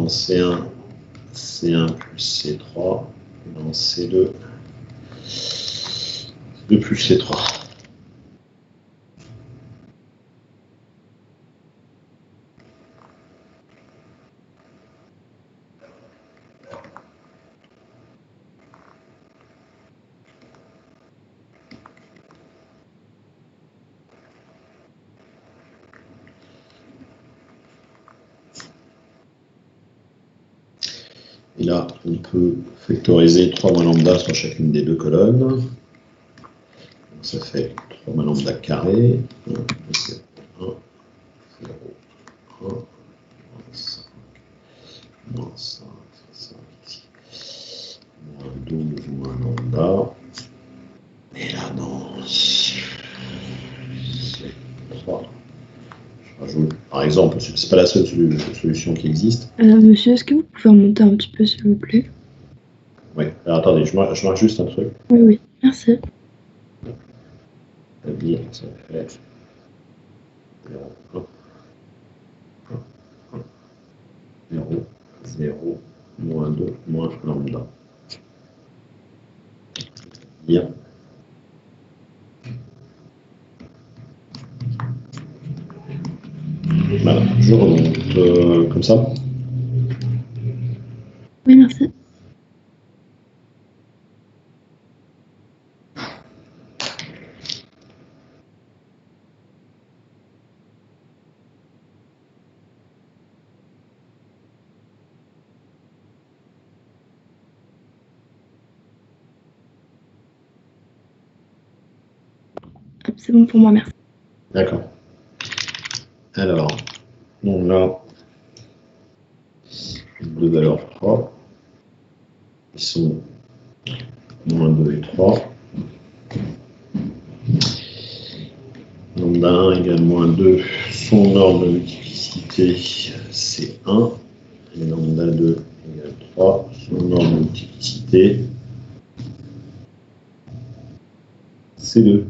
dans C1, C1 plus C3, dans C2, C2 plus C3. Et là, on peut factoriser 3 moins lambda sur chacune des deux colonnes. Donc ça fait 3 moins lambda carré. 1, 0, 1, 5, moins 5, 5 ici. Moins 12, moins lambda. Et là, non. C'est 3. Je rajoute, par exemple, c'est pas la seule solution qui existe. Monsieur, est-ce que vous pouvez remonter un petit peu, s'il vous plaît? Oui, alors attendez, je marque juste un truc. Oui, oui, merci. C'est-à-dire que ça fait 0, 1, 0, 0, moins 2, moins lambda. Bien. Voilà, je remonte comme ça. Oui, merci. Hop, c'est bon pour moi, merci. D'accord. Alors, donc là, deux valeurs propres, qui sont moins 2 et 3. Lambda 1 égale moins 2, son ordre de multiplicité, c'est 1. Et lambda 2 égale 3, son ordre de multiplicité, c'est 2.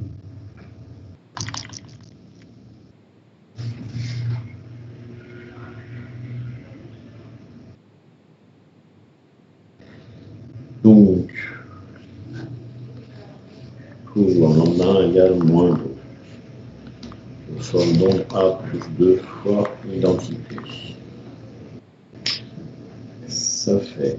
Donc, pour lambda 1 égale moins 2. Je forme donc A plus 2 fois l'identité. Ça fait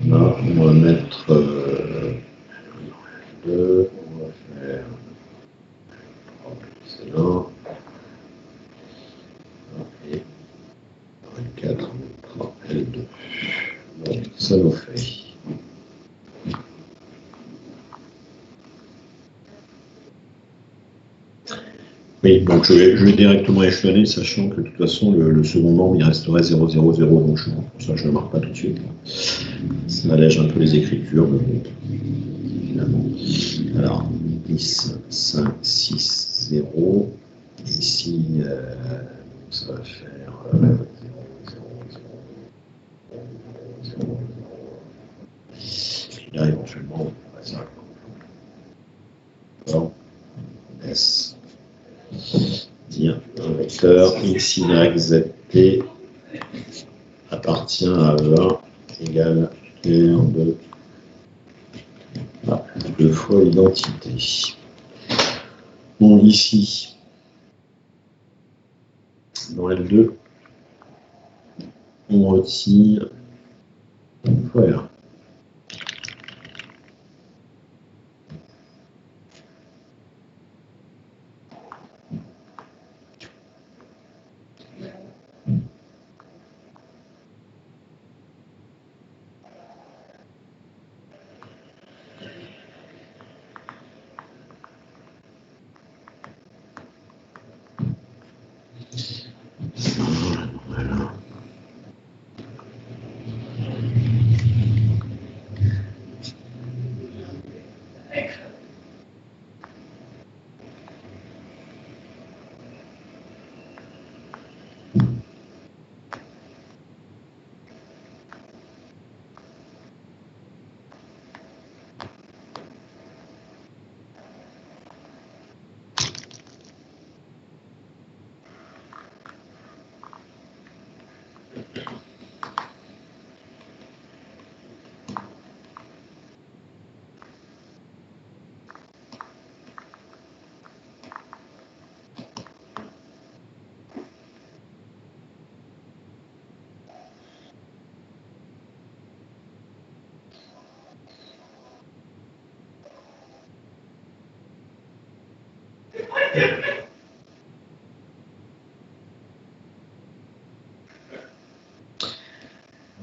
là, on va mettre 2, on va faire c'est 1, et 4, on mettra L2. Donc, ça nous fait. Oui, donc je vais directement échelonner, sachant que de toute façon, le second nombre, il resterait 0, 0, 0, donc pour ça, je ne le marque pas tout de suite. Ça allège un peu les écritures, mais bon, finalement. Alors, 10, 5, 6, 0. Ici, ça va faire 0, 0, 0, 0, 0. Et là, éventuellement, on va faire S. Dire un vecteur x, y, z, t appartient à 20 égale 1, 2, deux fois identité. Bon, ici, dans L2, on retire voilà.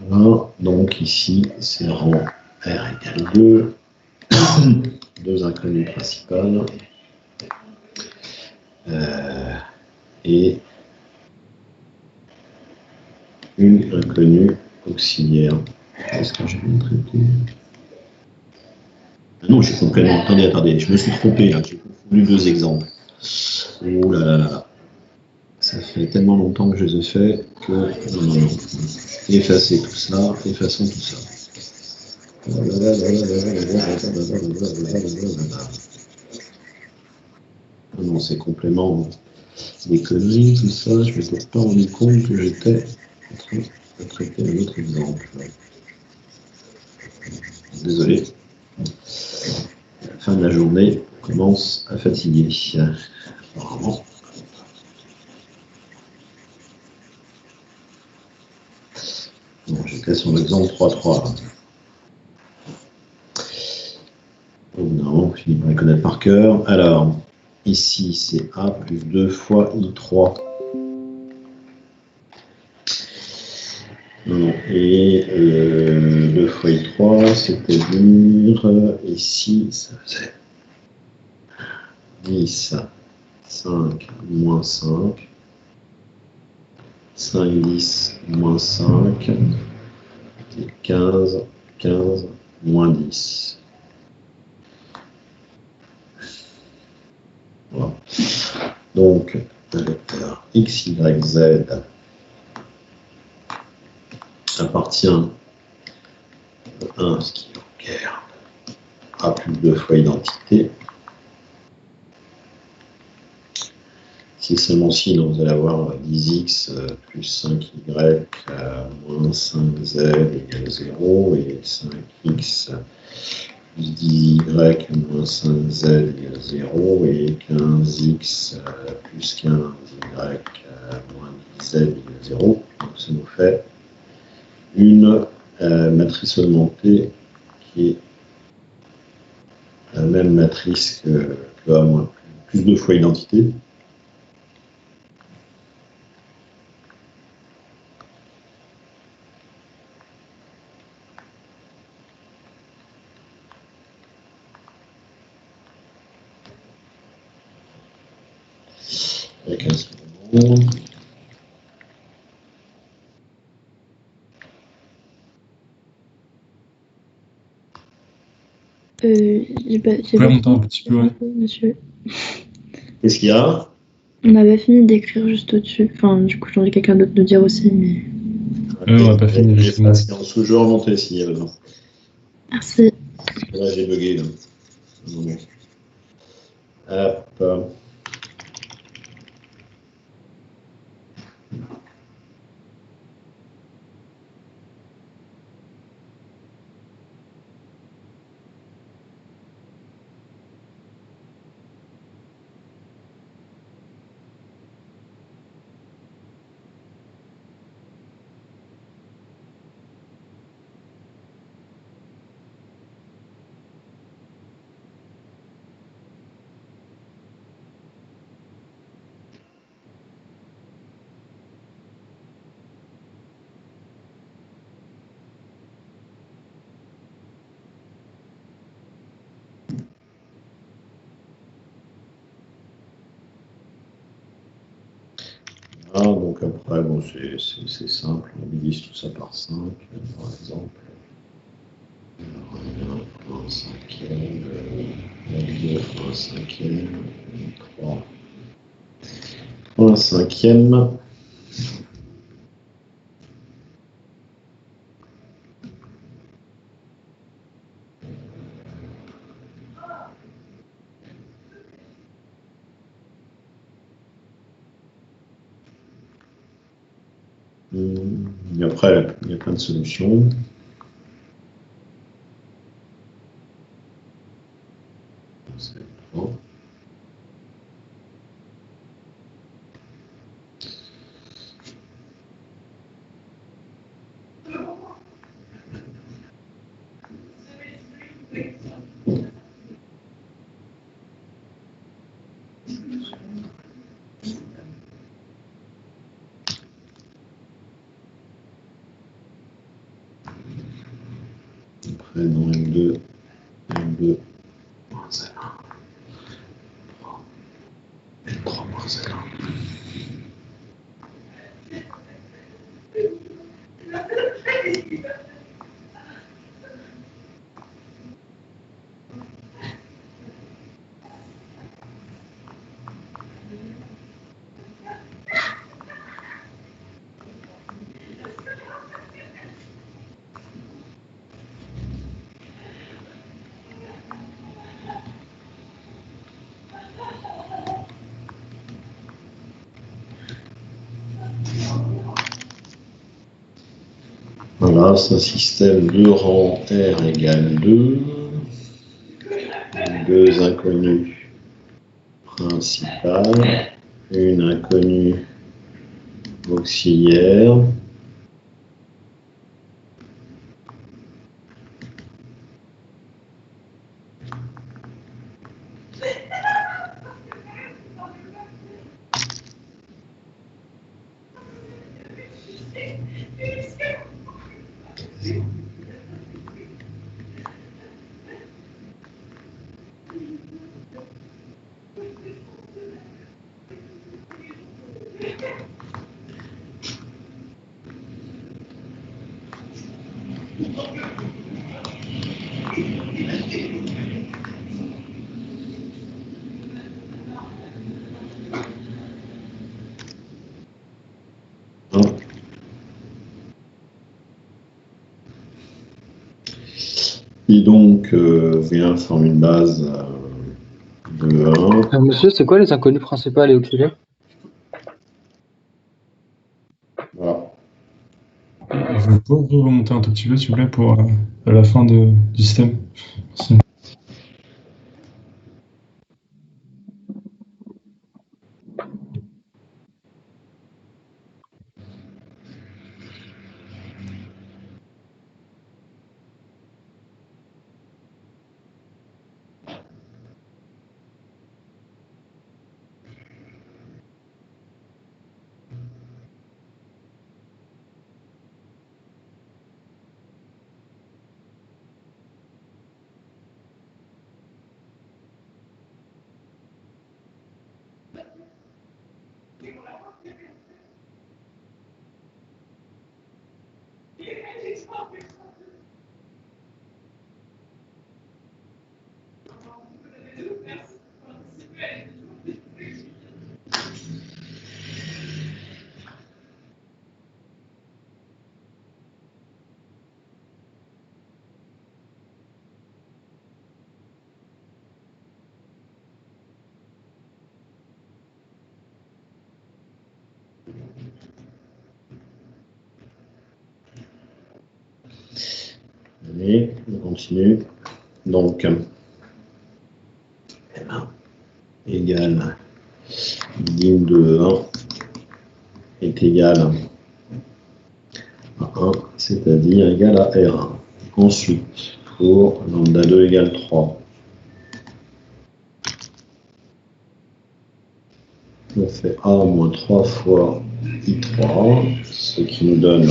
Voilà, donc ici, c'est rang R égale 2, deux inconnues principales, et une inconnue auxiliaire. Est-ce que j'ai bien traité? Ah non, j'ai complètement. Attendez, je me suis trompé, là. J'ai confondu deux exemples. Oh là là là là. Ça fait tellement longtemps que je les ai faits que. Non. Effacer tout ça, effaçons tout ça. Non, c'est complètement des conneries, tout ça. Je ne m'étais pas rendu compte que j'étais en train de traiter un autre exemple. Désolé. La fin de la journée commence à fatiguer. Apparemment. Bon, j'étais sur l'exemple 3.3. Non, on finit par les connaître par cœur. Alors, ici, c'est A plus 2 fois I3. Non, et 2 fois I3, c'est-à-dire, ici, ça faisait 10, 5, moins 5. 5, 10, moins 5. Et 15, 15, moins 10. Voilà. Donc, le vecteur x, y, z appartient à 1, ce qui requiert A plus 2 fois identité. Si seulement si, donc vous allez avoir 10x plus 5y moins 5z égale 0 et 5x plus 10y moins 5z égale 0 et 15x plus 15y moins 10z égale 0. Donc ça nous fait une matrice augmentée qui est la même matrice que A moins plus 2 fois identité. Avec un second. J'ai pas remonter un petit peu, ouais. Monsieur. Qu'est-ce qu'il y a? On n'avait fini d'écrire juste au-dessus. Enfin, du coup, j'ai envie quelqu'un d'autre de dire aussi, mais. On n'a pas fini, justement. C'est en dessous, je vais remonter s'il y a besoin. Merci. Là, j'ai bugué. Là. Hop. Ah, donc après, bon, c'est simple, on divise tout ça par 5, par exemple. Alors, 1 cinquième, 2 1 cinquième, 3 1 cinquième. Et après, il y a plein de solutions. C'est bon. Après, dans M2, M2, moins L1, M3, moins L1. Voilà, c'est un système de rang R égale 2. Deux inconnues principales, une inconnue auxiliaire. Et donc, vient forme une base de 1. Monsieur, c'est quoi les inconnues principales et auxiliaires? Voilà. Je peux remonter un tout petit peu, s'il vous plaît, pour la fin du système. Merci. Allez, on continue. Donc, M1 égale dim de 1 est égal à 1, c'est-à-dire égal à R1. Ensuite, pour lambda 2 égale 3, on fait A moins 3 fois I3, ce qui nous donne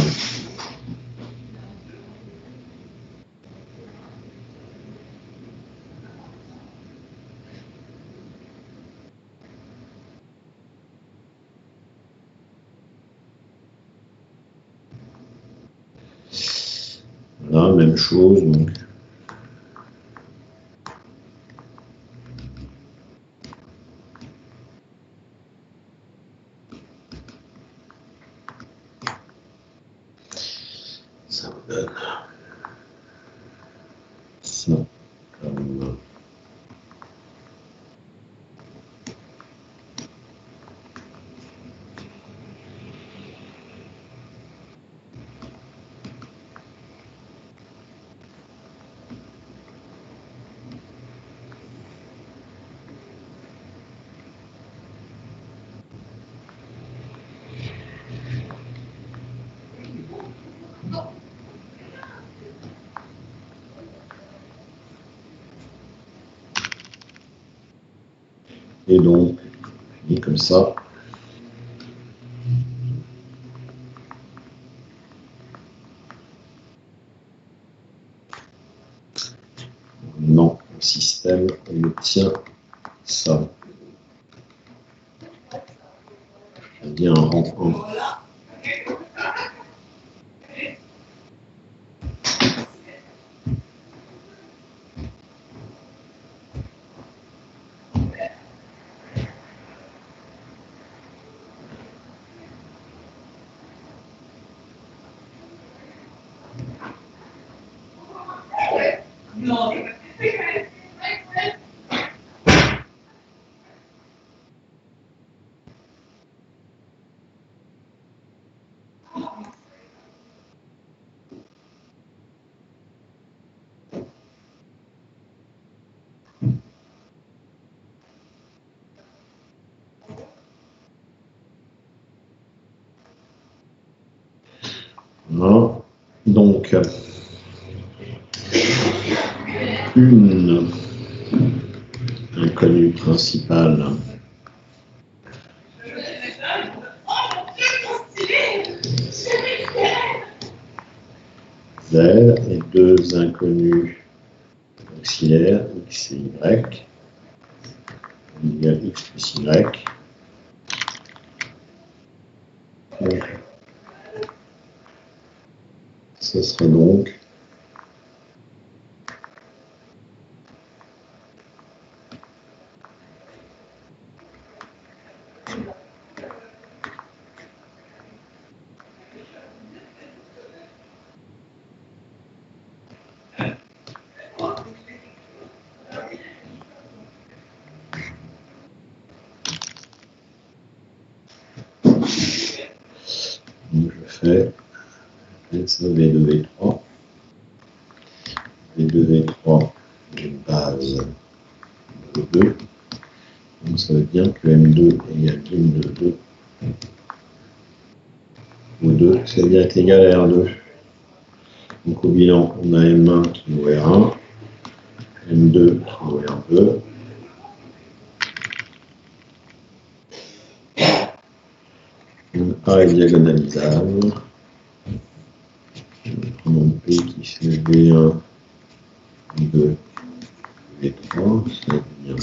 la même chose. Donc, ça me donne ça comme Et donc, on dit comme ça. Non, le système on obtient ça. On dit un rang 1. Voilà. Donc, une inconnue principale Z et deux inconnus auxiliaires X et Y égale X plus Y. Donc, ce serait donc je fais V2, V3. V2, V3, une base de 2. Donc ça veut dire que M2 égale M de 2. Ou 2, ça veut dire est égal à R2. Donc au bilan, on a M1 qui vaut R1, M2 qui vaut R2. Donc A est diagonalisable. Mon P qui fait V1, V2, V3, ça devient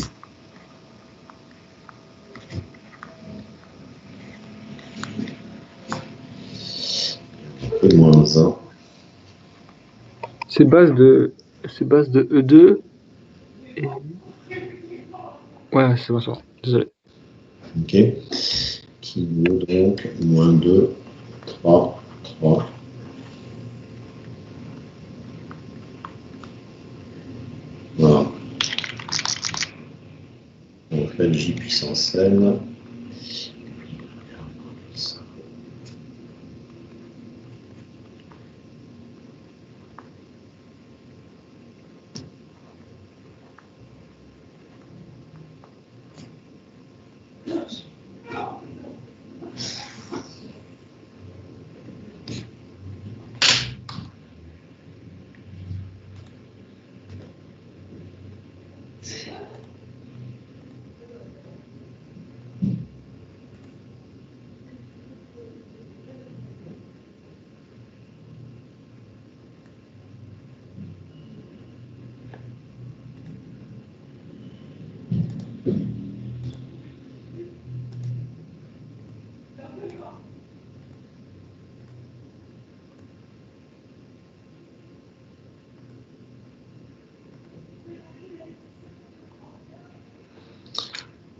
P moins 1. C'est base de E2. Et... Ouais, c'est bon, ça va. Désolé. Ok. Qui vaut donc moins 2, 3, 3. Voilà. On fait J puissance N.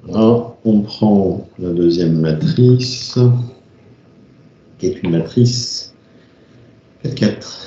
Là, on prend la deuxième matrice, qui est une matrice 4, 4.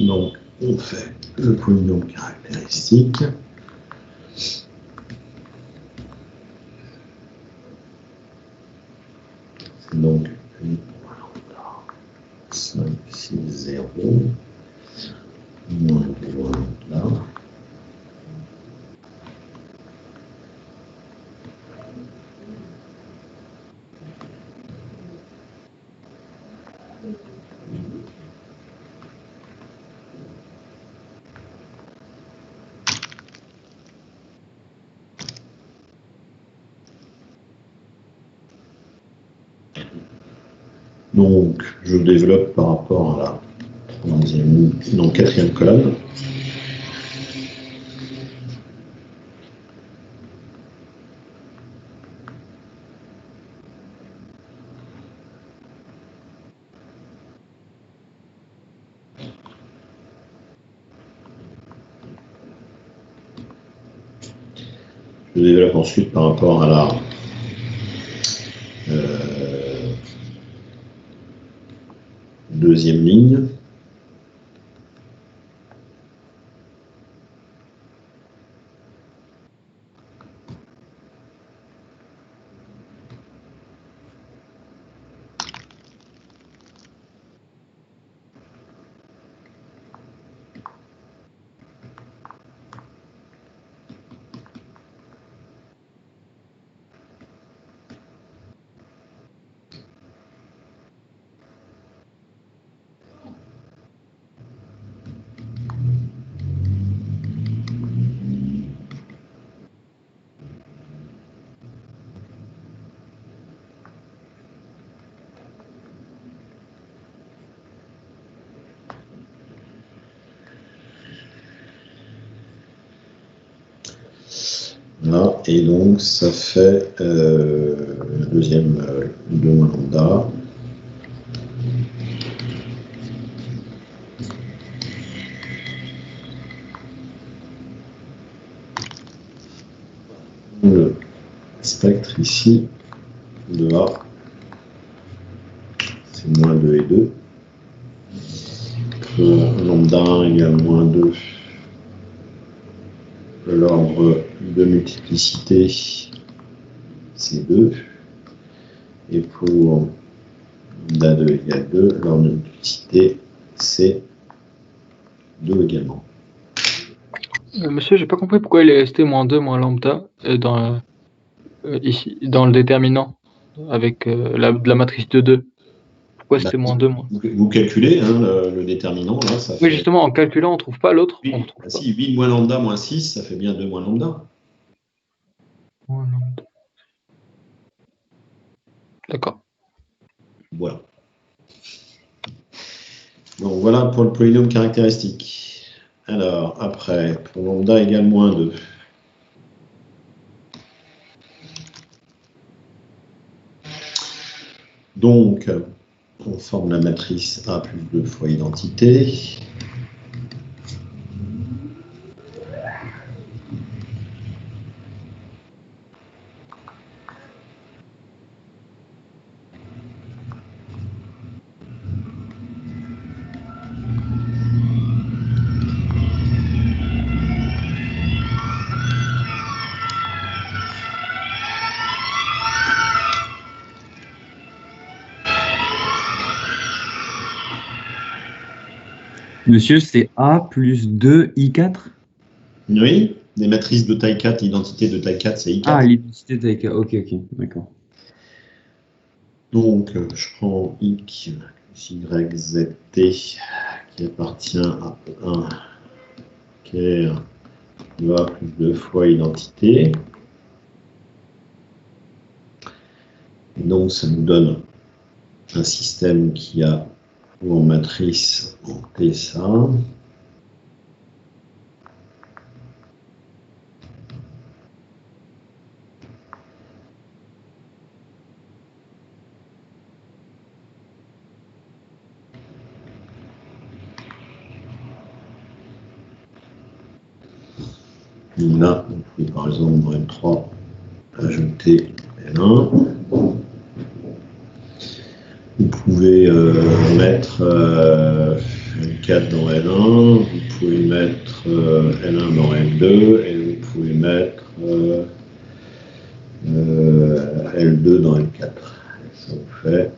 Donc, on fait le polynôme caractéristique. Donc, 8 moins lambda, 5, 6, 0, moins 2 moins lambda. Donc, je développe par rapport à la quatrième colonne. Je développe ensuite par rapport à la deuxième ligne. Là, et donc ça fait le deuxième 2 moins lambda. Le spectre ici de A, c'est moins 2 et 2. Pour lambda 1 égale moins 2, l'ordre de multiplicité, c'est 2. Et pour lambda 2 égale 2, l'ordre de multiplicité, c'est 2 également. Monsieur, j'ai pas compris pourquoi il est resté moins 2 moins lambda ici, dans le déterminant, avec la matrice de 2. Pourquoi c'était moins 2 moins? Vous calculez hein, le déterminant, là, ça fait... Oui, justement, en calculant, on trouve pas l'autre. Oui, si 8 moins lambda moins 6, ça fait bien 2 moins lambda. Moins lambda. D'accord. Voilà. Donc voilà pour le polynôme caractéristique. Alors, après, pour lambda égale moins 2. Donc, on forme la matrice A plus 2 fois identité. Monsieur, c'est A plus 2 I4? Oui, les matrices de taille 4, l'identité de taille 4, c'est I4. Ah, l'identité de taille 4. Ok, d'accord. Donc, je prends X, Y, Z, T, qui appartient à 1, ker de A plus 2 fois identité. Et donc, ça nous donne un système qui a en matrice en T ça. Là, vous pouvez par exemple dans M3 ajouter L1. Vous pouvez mettre L4 dans L1, vous pouvez mettre L1 dans L2 et vous pouvez mettre L2 dans L4. Ça vous fait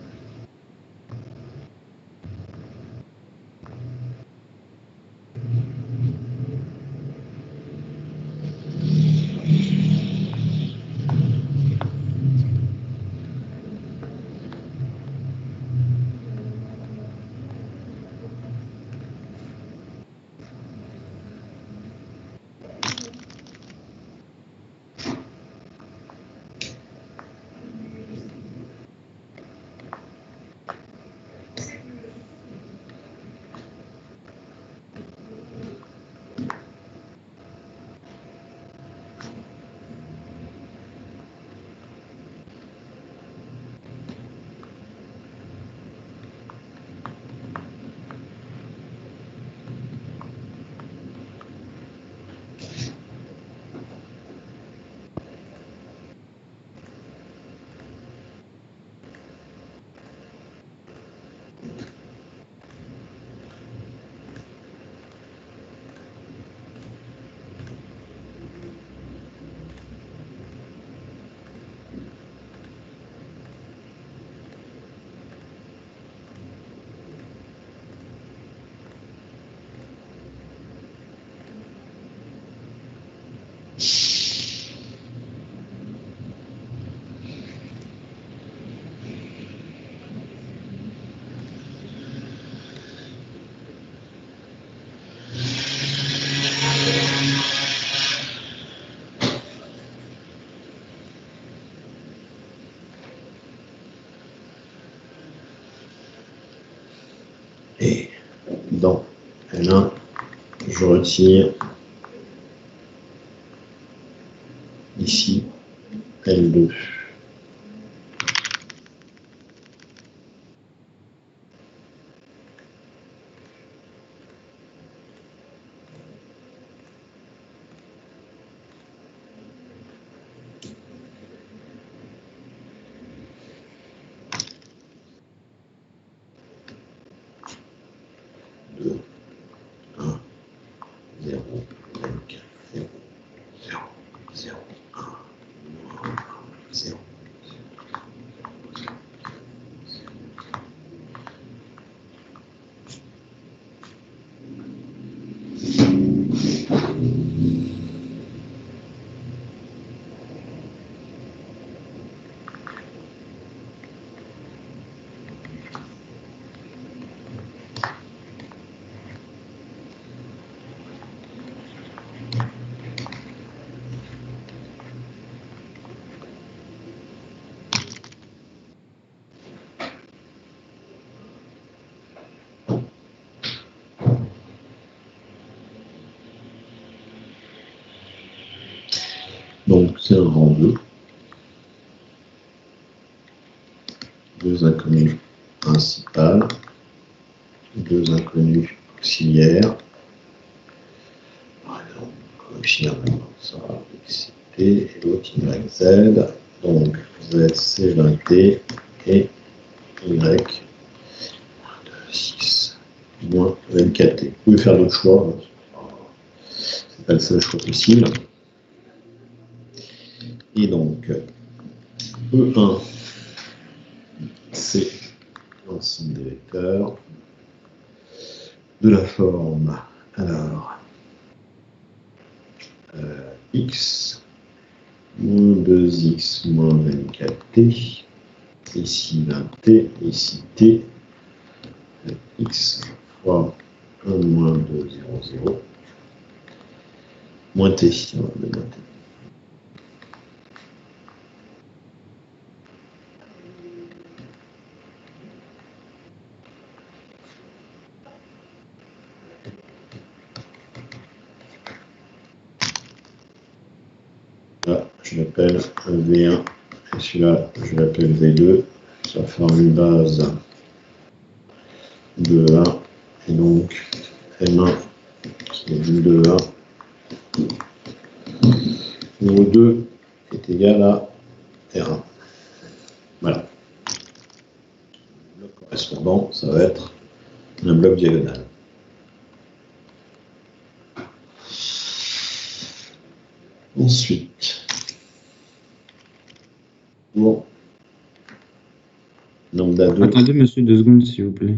et dans L1, je retire ici L2. Deux, un, 0, 24, 0, 0, 0, 1, 0. Donc c'est un rang 2. Deux inconnus principales, deux inconnus auxiliaires. Par exemple, auxiliaire ça, XT et l'autre YZ. Donc Z c'est 20T et Y 2, 6 moins 24T. Vous pouvez faire d'autres choix, c'est pas le seul choix possible. Et donc E1 c'est l'ensemble des vecteurs de la forme, alors x moins 2x moins 24t, ici 20t, ici t, x fois 1 moins 2, 0, 0, moins t, on va mettre moins t. Là, je l'appelle V1 et celui-là, je l'appelle V2. Ça forme une base de 1 et donc M1 qui est du de 1 O2 est égal à R1. Voilà. Le bloc correspondant, ça va être un bloc diagonal. Ensuite, pour lambda 2. Attendez, monsieur, 2 secondes, s'il vous plaît.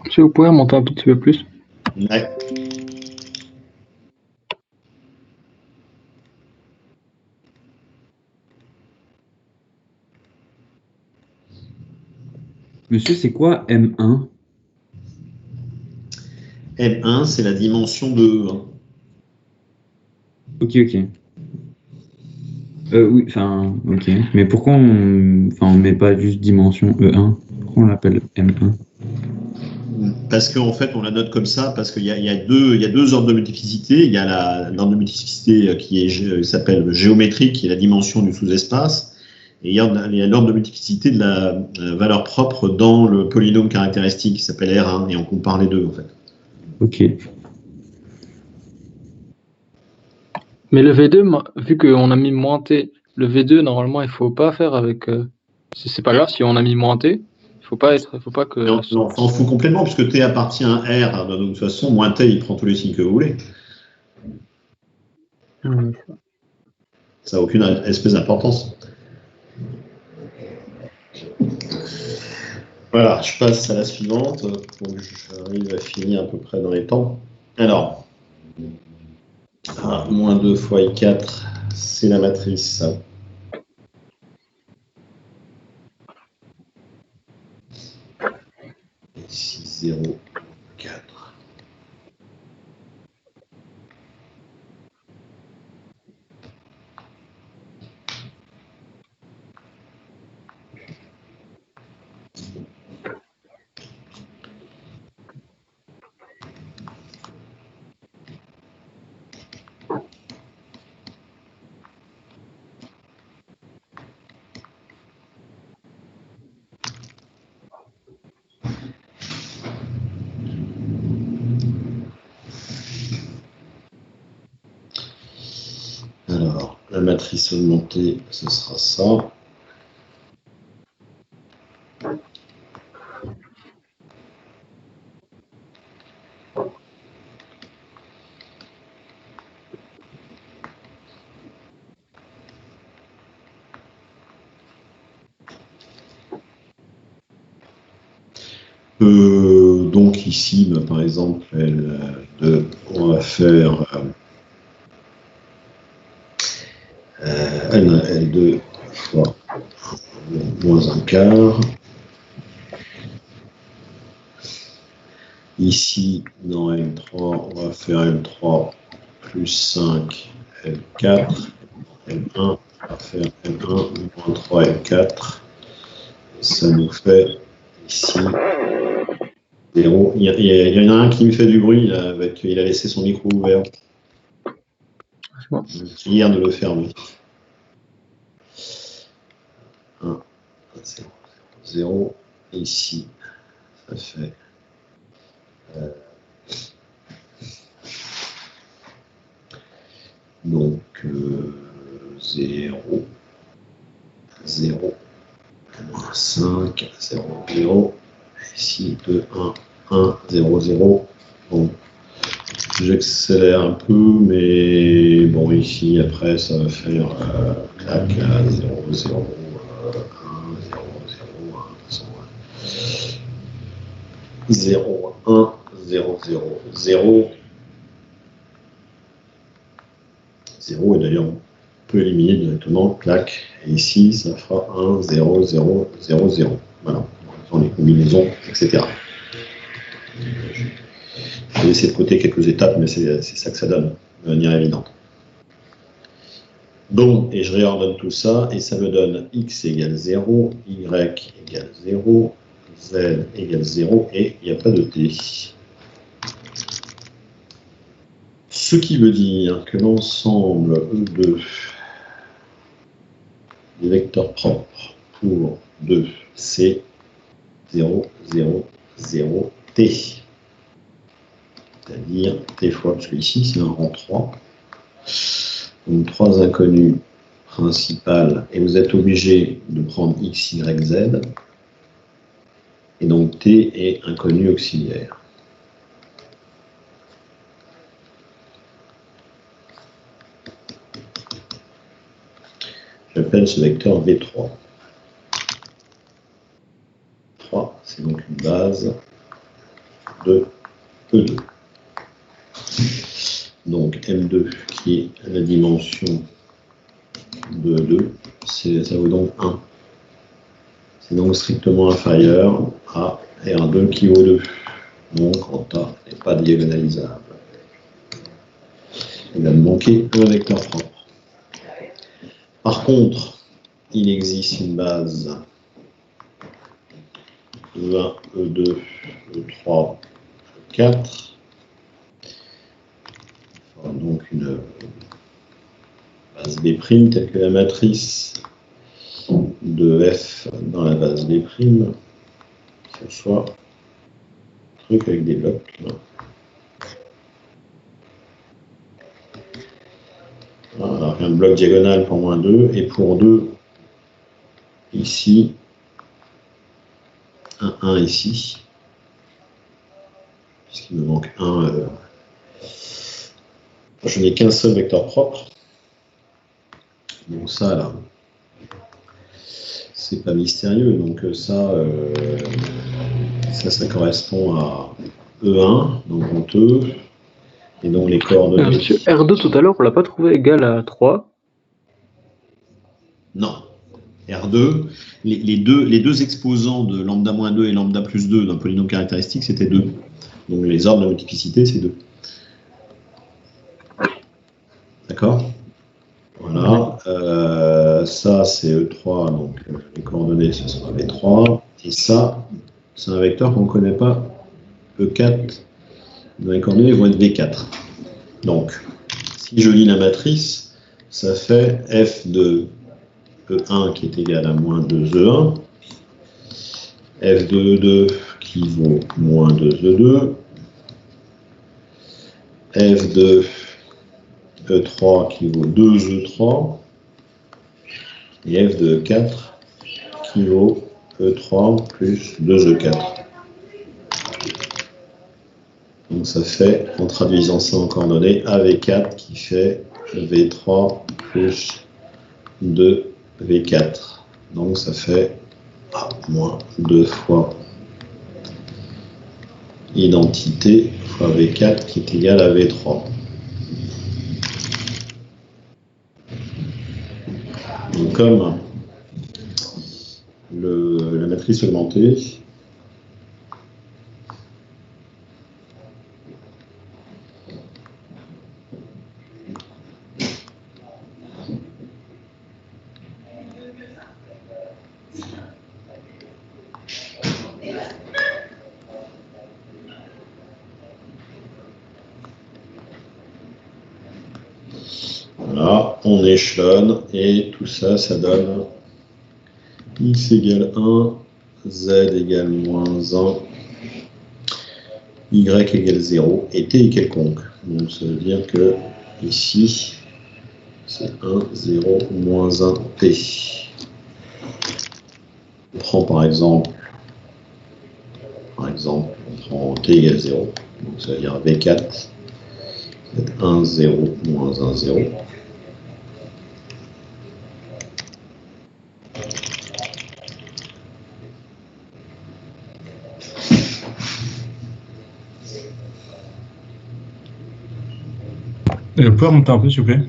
Si vous pouvez remonter un petit peu plus. Ouais. Monsieur, c'est quoi M1? M1, c'est la dimension de E1. Ok, ok. Oui, enfin, ok. Mais pourquoi on met pas juste dimension E1? Pourquoi on l'appelle M1? Parce qu'en fait, on la note comme ça, parce qu'il y a deux ordres de multiplicité. Il y a l'ordre de multiplicité qui s'appelle géométrique, qui est la dimension du sous-espace. Et il y a l'ordre de multiplicité de la valeur propre dans le polynôme caractéristique qui s'appelle R1, et on compare les deux, en fait. Ok. Mais le V2, vu qu'on a mis moins T, le V2, normalement, il faut pas faire avec... c'est pas grave si on a mis moins T. Faut pas que... Non, on s'en fout complètement, puisque T appartient à R, de toute façon, moins T, il prend tous les signes que vous voulez. Ça n'a aucune espèce d'importance. Voilà, je passe à la suivante. Donc, j'arrive à finir à peu près dans les temps. Alors, moins 2 fois I4, c'est la matrice. Ici, 0, 4. Alors, la matrice augmentée, ce sera ça. Donc ici, par exemple, on va faire L2 fois moins un quart. Ici, dans L3, on va faire L3 plus 5, L4. L1, on va faire L1 moins 3, L4. Ça nous fait ici 0. Il y en a un qui me fait du bruit, là, il a laissé son micro ouvert. Je vais prière de le fermer. 1, 0. Ici, ça fait donc 0, 0, moins 5, 0, 0. Ici, 2, 1, 1, 0, 0. Bon, j'accélère un peu, mais bon, ici, après, ça va faire clac, 0, 0, 1, 0, 0, 1, 0, 0, 0. 0, et d'ailleurs, on peut éliminer directement, clac, et ici, ça fera 1, 0, 0, 0, 0. Voilà, dans les combinaisons, etc. Je vais laisser de côté quelques étapes, mais c'est ça que ça donne, de manière évidente. Bon, et je réordonne tout ça, et ça me donne x égale 0, y égale 0, z égale 0, et il n'y a pas de t. Ce qui veut dire que l'ensemble E2 des vecteurs propres pour 2, c'est 0, 0, 0, t. C'est-à-dire t fois, parce qu'ici c'est un rang 3. Donc 3 inconnus principales, et vous êtes obligé de prendre x, y, z. Et donc t est inconnu auxiliaire. J'appelle ce vecteur V3. 3, c'est donc une base de E2. Donc M2 qui est la dimension de E2, ça vaut donc 1. C'est donc strictement inférieur à R2 qui vaut 2. Donc en A n'est pas diagonalisable. Il va me manquer un vecteur propre. Par contre, il existe une base E1, E2, E3, E4. Donc une base B' telle que la matrice de F dans la base B', que ce soit un truc avec des blocs. Là. Voilà, un bloc diagonal pour moins 2, et pour 2, ici, un 1 ici, puisqu'il me manque un. Je n'ai qu'un seul vecteur propre. Donc ça, là, c'est pas mystérieux. Donc ça correspond à E1, donc en E. Et donc les coordonnées... Monsieur, R2 tout à l'heure, on l'a pas trouvé égal à 3. Non. R2, les deux exposants de lambda-2 et lambda plus 2 d'un polynôme caractéristique, c'était 2. Donc les ordres de multiplicité, c'est 2. D'accord? Voilà. Ça, c'est E3, donc les coordonnées, ce sera V3. Et ça, c'est un vecteur qu'on ne connaît pas. E4, dans les coordonnées vont être V4. Donc, si je lis la matrice, ça fait F de E1 qui est égal à moins 2E1, F de E2 qui vaut moins 2E2, F de E3 qui vaut 2E3, et F de E4 qui vaut E3 plus 2E4. Donc ça fait, en traduisant ça en coordonnées, AV4 qui fait V3 plus 2V4. Donc ça fait moins 2 fois identité fois V4 qui est égal à V3. Donc comme la matrice augmentée, voilà, on échelonne et tout ça, ça donne x égale 1, z égale moins 1, y égale 0 et t est quelconque. Donc ça veut dire que ici, c'est 1, 0, moins 1, t. On prend par exemple, on prend t égale 0. Donc ça veut dire V4, c'est 1, 0, moins 1, 0. Vous pouvez remonter un peu, s'il vous plaît?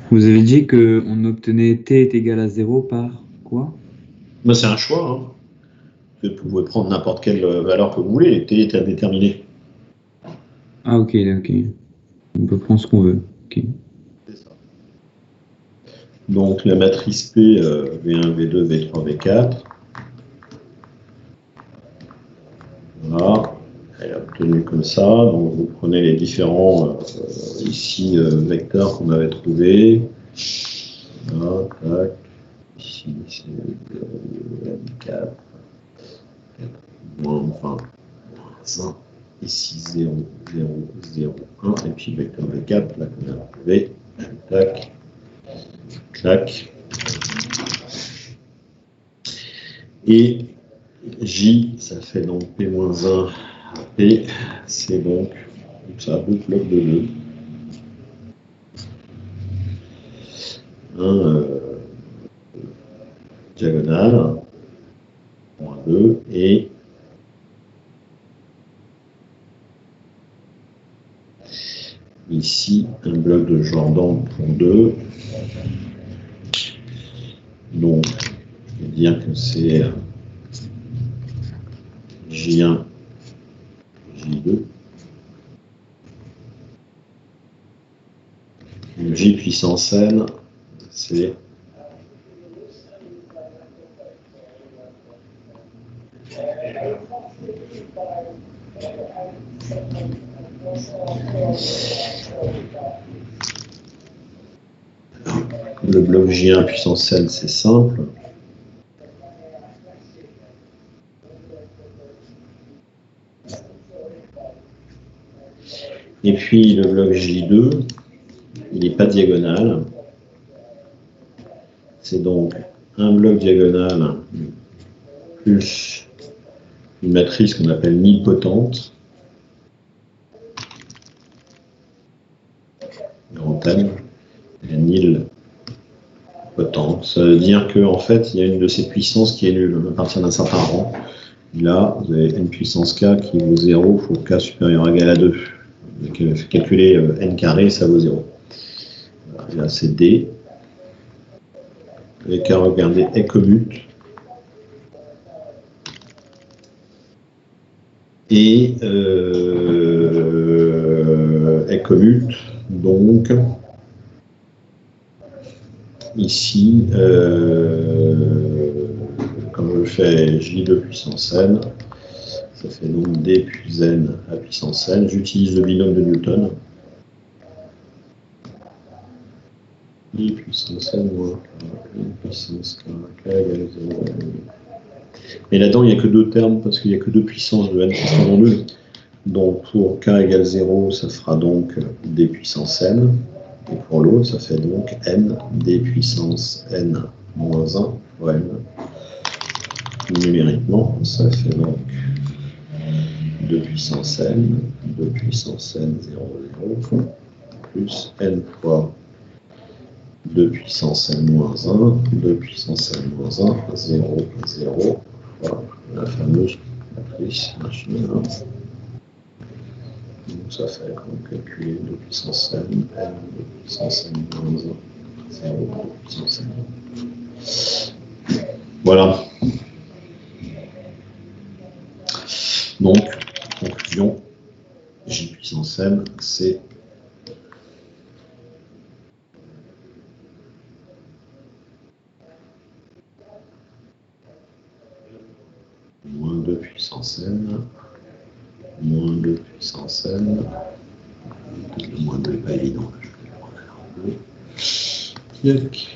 Vous avez dit qu'on obtenait t est égal à 0 par Quoi? Mais c'est un choix. Hein. Vous pouvez prendre n'importe quelle valeur que vous voulez. T est à déterminer. Ah, ok, ok. On peut prendre ce qu'on veut. Ok. C'est ça. Donc la matrice P, V1, V2, V3, V4. Voilà. Elle est obtenue comme ça. Donc vous prenez les différents ici vecteurs qu'on avait trouvés. Voilà, tac. Ici, c'est N4. Moins 20, moins 1. Ici 0, 0, 0, 1. Et puis le vecteur V4, là qu'on a trouvé. Tac. Clac. Et J, ça fait donc P-1 à P, c'est donc ça, deux blocs de 2. Un diagonale, moins 2, et ici un bloc de Jordan pour 2. Donc, je vais dire que c'est J1, J2. Le J puissance N, c'est le bloc J1 puissance N, c'est simple. Et puis le bloc J2, il n'est pas diagonal. C'est donc un bloc diagonal plus une matrice qu'on appelle nilpotente, grand N, la nilpotente. Ça veut dire qu'en fait, il y a une de ces puissances qui est nulle à partir d'un certain rang. Là, vous avez n puissance k qui vaut 0, il faut k supérieur ou égal à 2. Donc, calculer n carré, ça vaut 0. Voilà, là, c'est D. Et qu'à regarder est commute. Et est commute, donc ici, quand je fais J2 puissance n, ça fait donc D plus n à puissance n. J'utilise le binôme de Newton. I puissance n moins N puissance k égale 0. Mais là-dedans, il n'y a que deux termes parce qu'il n'y a que deux puissances de n qui sont nulles. Donc pour k égale 0, ça fera donc d puissance n. Et pour l'autre, ça fait donc n d puissance n moins 1 fois n. Numériquement, ça fait donc 2 puissance n, 2 puissance n 0, 0, plus n fois 2 puissance n moins 1, 2 puissance n moins 1, 0, 0, voilà, la fameuse matrice machine. Donc ça fait comme calculer 2 puissance n, 2 puissance n moins 1, 0, 2 puissance n. Voilà. Donc, conclusion, J puissance n, c'est moins 2 puissance n, moins 2 puissance n, peut-être le moins 2 n'est pas évident, je vais le refaire en bleu. Tac.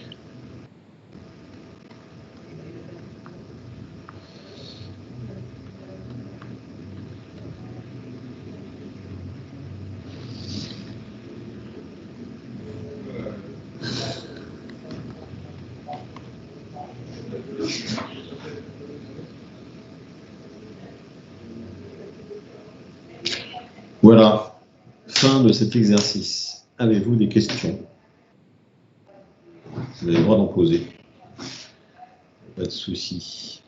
Voilà, fin de cet exercice. Avez-vous des questions? Vous avez le droit d'en poser. Pas de souci.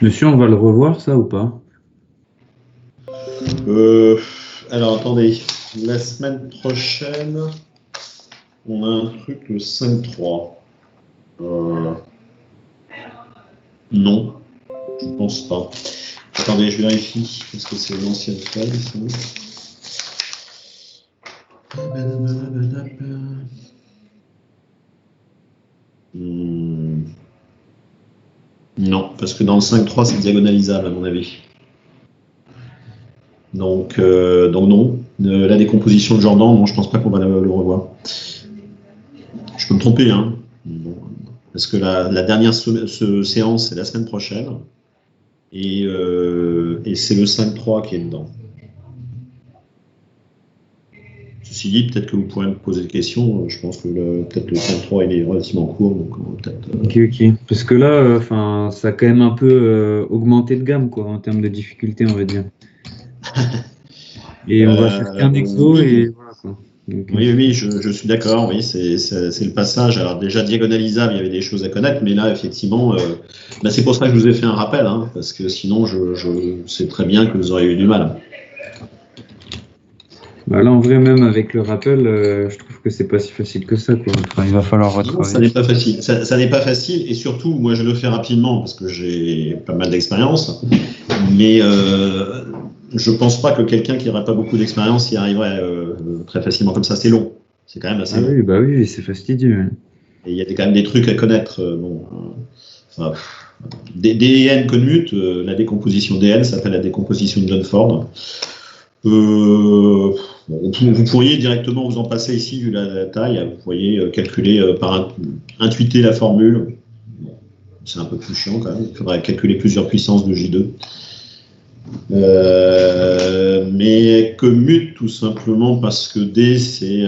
Monsieur, on va le revoir, ça, ou pas? Alors, attendez. La semaine prochaine, on a un truc le 5-3. Non, je pense pas. Attendez, je vérifie. Est-ce que c'est l'ancienne feuille, ça? Hmm. Non, parce que dans le 5-3, c'est diagonalisable, à mon avis. Donc non. La décomposition de Jordan, non, je pense pas qu'on va le revoir. Je peux me tromper, hein. Bon, parce que la dernière séance, c'est la semaine prochaine. Et c'est le 5-3 qui est dedans. Ceci dit, peut-être que vous pourrez me poser des questions. Je pense que peut-être le 5-3 il est relativement court. Donc, Ok. Parce que là, enfin, ça a quand même un peu augmenté de gamme, quoi, en termes de difficulté, on va dire. Et on va faire qu'un exo oui, et voilà, quoi. Donc, oui, je suis d'accord. Oui, c'est le passage. Alors déjà diagonalisable, il y avait des choses à connaître, mais là, effectivement, c'est pour ça que je vous ai fait un rappel, hein, parce que sinon, je sais très bien que vous auriez eu du mal. bah là, en vrai, même avec le rappel, je trouve que c'est pas si facile que ça, quoi. Enfin, il va falloir Non, ça retravailler. n'est pas facile. Ça n'est pas facile, et surtout, moi, je le fais rapidement parce que j'ai pas mal d'expérience, mais je pense pas que quelqu'un qui n'aurait pas beaucoup d'expérience y arriverait très facilement comme ça. C'est long. C'est quand même assez Ah long. oui, bah oui, c'est fastidieux. Ouais. Et il y a quand même des trucs à connaître. Enfin, des N commute, la décomposition des N s'appelle la décomposition de Dunford. Vous pourriez directement vous en passer ici, vu la taille, vous pourriez calculer intuiter la formule. Bon, c'est un peu plus chiant quand même, il faudrait calculer plusieurs puissances de J2. Mais commute tout simplement parce que D c'est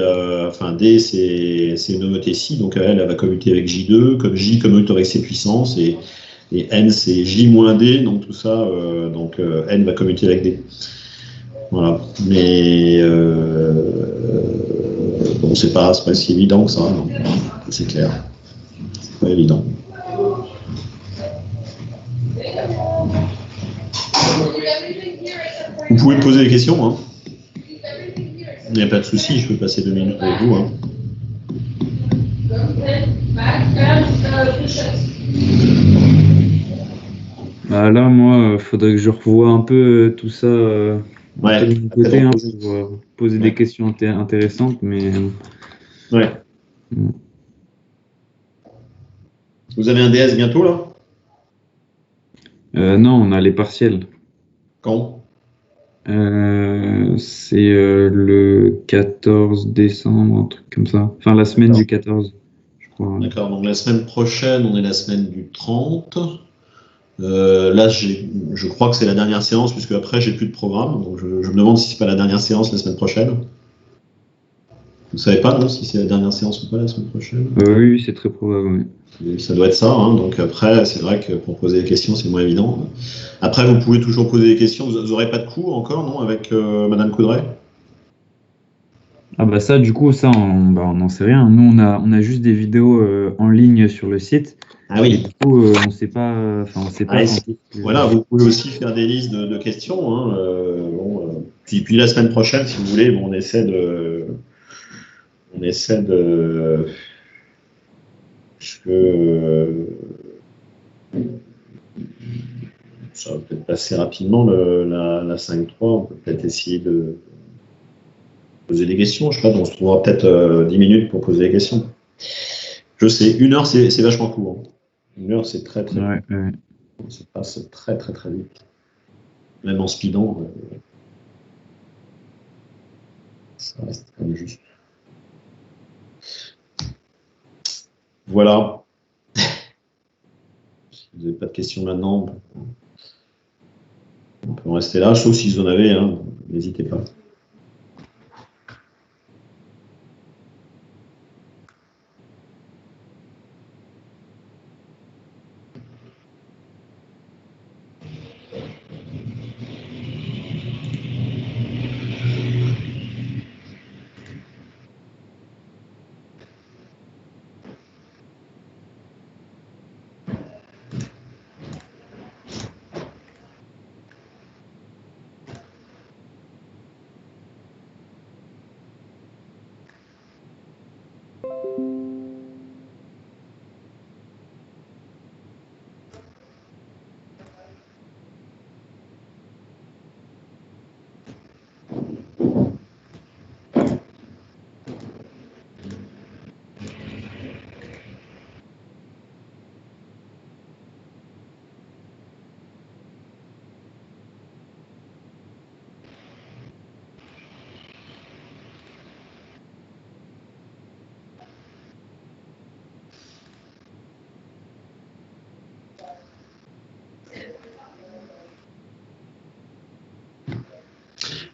une homothétie, donc elle va commuter avec J2, comme J commute avec ses puissances, et N c'est J-D, donc tout ça, N va commuter avec D. Voilà. Mais bon, c'est pas si évident que ça, non. C'est clair. C'est pas évident. Vous pouvez me poser des questions, hein. Il n'y a pas de souci, je peux passer 2 minutes avec vous, hein. Bah là, moi, faudrait que je revoie un peu tout ça un peu de mon après côté, hein, reposer. pour poser des Ouais. questions intéressantes, mais Ouais. Vous avez un DS bientôt, là? non, on a les partiels. Quand? C'est le 14 décembre, un truc comme ça. Enfin, la semaine du 14, je crois. D'accord, donc la semaine prochaine, on est la semaine du 30. Là, je crois que c'est la dernière séance, puisque après, j'ai plus de programme. Donc, je me demande si c'est pas la dernière séance la semaine prochaine. Vous savez pas, non, si c'est la dernière séance ou pas la semaine prochaine? Oui, c'est très probable. Oui. Ça doit être ça, hein. Donc après, c'est vrai que pour poser des questions, c'est moins évident. Après, vous pouvez toujours poser des questions. Vous n'aurez pas de cours encore, non, avec Madame Coudray? Ah bah ça, du coup, ça, on n'en sait rien. Nous, on a juste des vidéos en ligne sur le site. Ah Et oui. du coup, on sait pas, enfin, on sait pas quand est-ce que- Voilà, vous pouvez aussi faire des listes de questions, hein. Puis la semaine prochaine, si vous voulez, bon, on essaie de, parce que ça va peut-être passer rapidement la 5-3. On peut peut-être essayer de poser des questions. Je sais pas, on se trouvera peut-être 10 minutes pour poser des questions. Je sais, 1 heure, c'est vachement court, hein. 1 heure, c'est très très court. Ouais. Ça passe très très très vite. Même en speedant, ça reste quand même juste. Voilà. Si vous n'avez pas de questions maintenant, on peut en rester là, sauf si vous en avez, hein, n'hésitez pas.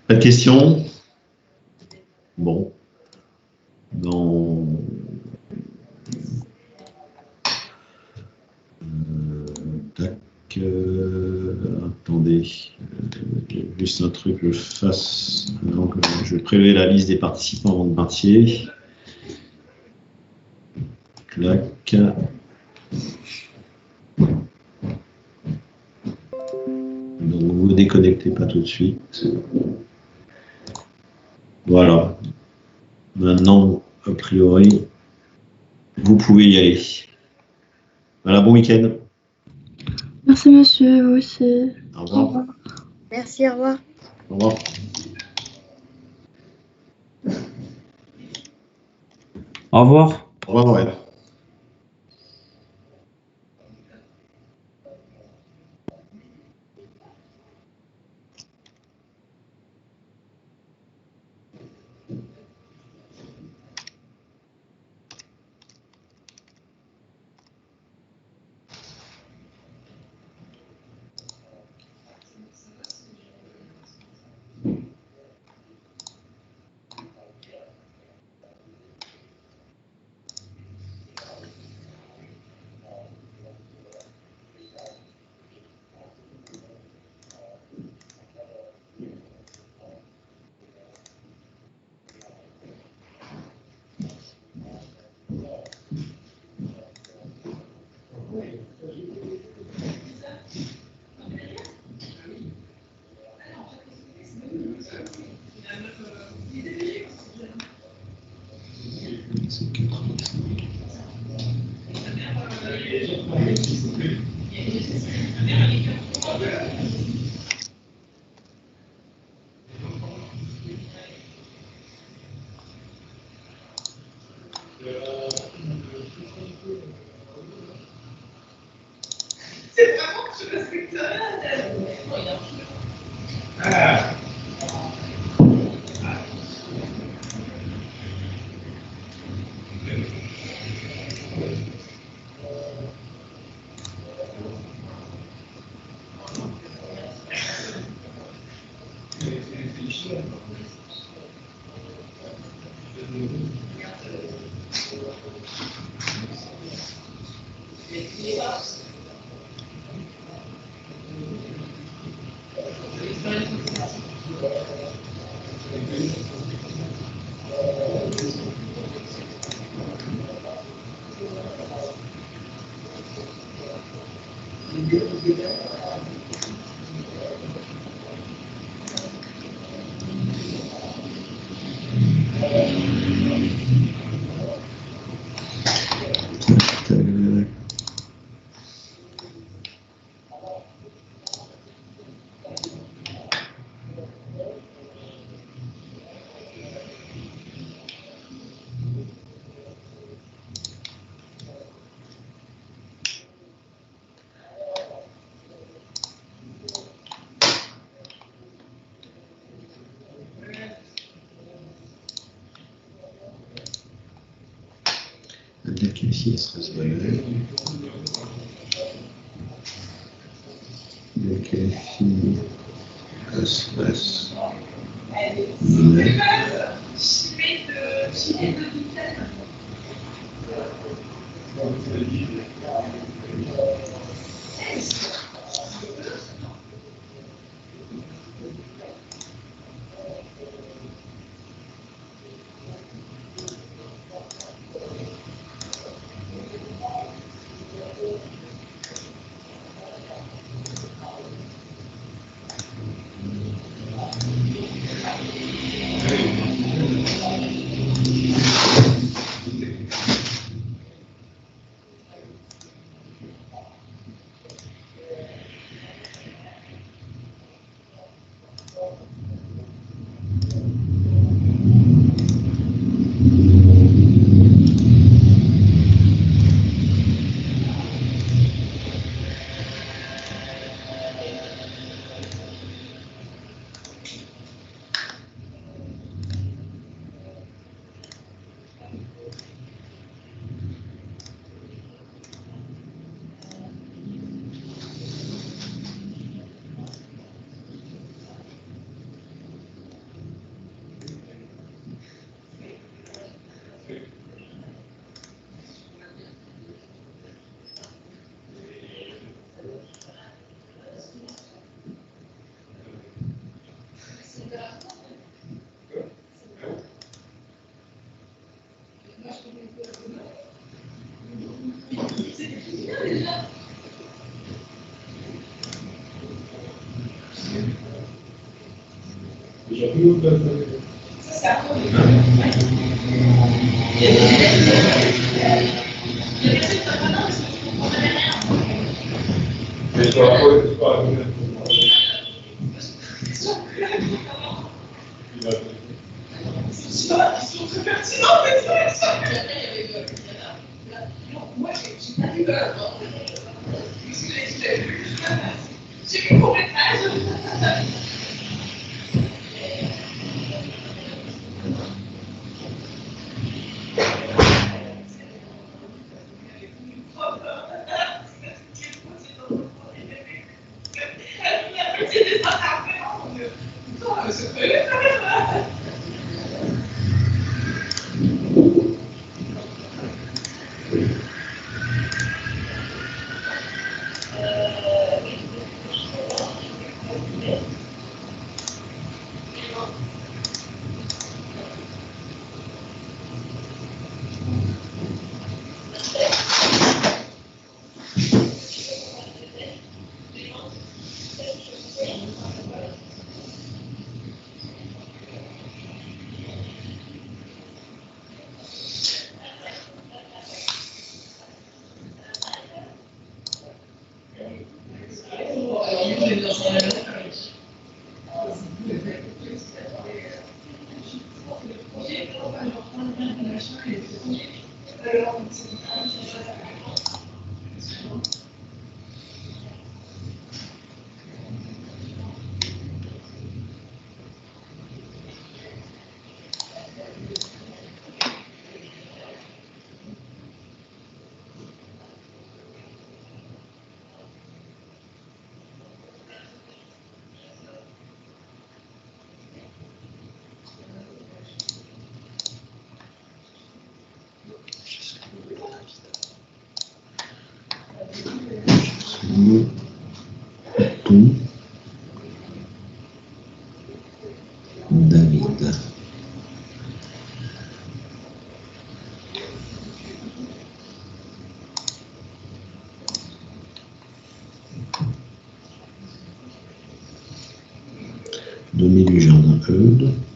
Pas de questions? Bon. Dans... tac. Attendez. Juste un truc que je fasse. Donc, je prélever la liste des participants avant de partir. Clac. Donc vous ne déconnectez pas tout de suite. Voilà. Maintenant, a priori, vous pouvez y aller. Voilà, bon week-end. Merci monsieur, vous aussi. Au revoir. Merci, au revoir. Au revoir. Au revoir. Au revoir, ouais. C'est 85. Dire qu'ici, il serait manuel. Donc, ici, S, manuel. David. Denis Dujardin, Eudes.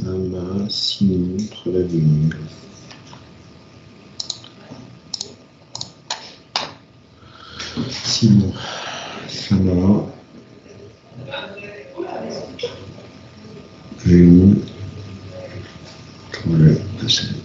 Sama, Simon, Trelawing. Simon, Sama, Julie, Trelawing.